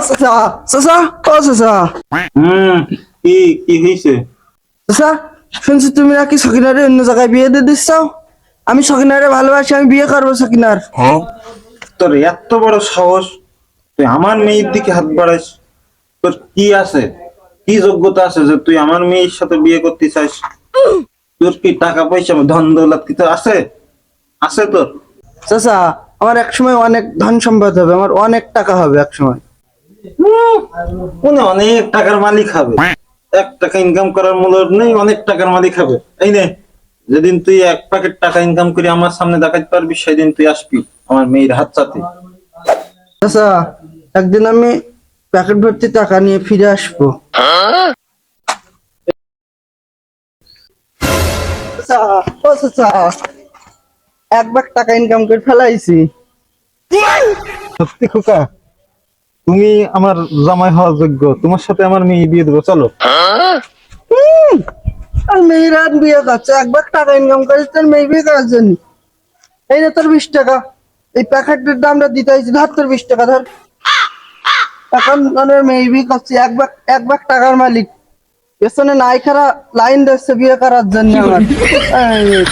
চাচা চাচা ও চাচা কি কি হয়েছে? চাচা শুনছি তুমি নাকি সকিনারে অন্য জায়গায় বিয়ে দিয়ে দিচ্ছ। আমি সকিনারে ভালোবাসি, আমি বিয়ে করবো সকিনার। তোর এত বড় সাহস, তুই আমার মেয়ের দিকে হাত বাড়াইস? তোর কি আছে, কি যোগ্যতা আছে যে তুই আমার মেয়ের সাথে বিয়ে করতে চাস? তোর কি টাকা পয়সা ধন দৌলত কি তোর আছে? আছে তোর? চাচা আমার এক সময় অনেক ধন সম্পদ হবে, আমার অনেক টাকা হবে এক সময়। মনে অনেক টাকার মালিক হবে, 1 টাকা ইনকাম করার মূল্য নেই, অনেক টাকার মালিক হবে। এই নে, যেদিন তুই 1 প্যাকেট টাকা ইনকাম করে আমার সামনে দেখাতে পারবি, সেদিন তুই আসবি আমার মেয়ের হাত চাতে। চাচা একদিন আমি প্যাকেট ভর্তি টাকা নিয়ে ফিরে আসবো। চাচা ও চাচা 1 লাখ টাকা ইনকাম করে ফেলাইছি। সত্যি খোকা, তুমি আমার জামাই হওয়ার যোগ্য, তোমার সাথে আমার মেয়ে বিয়ে দেবো, চলো। আর মেয়েরা বিয়ে করছে, 1 লাখ টাকা ইনকাম করিস তোর মেয়ে বিয়ে করার জন্য। এই না তোর 20 টাকা, এই প্যাকেটের দামটা দিতে হয়েছে, ধর তোর 20 টাকা ধর। এখন মানে মেয়ে বিয়ে করছে, 1 লাখ টাকার মালিক পেছনে নায়িকারা লাইন দিচ্ছে বিয়ে করার জন্য আমার। এই, এই,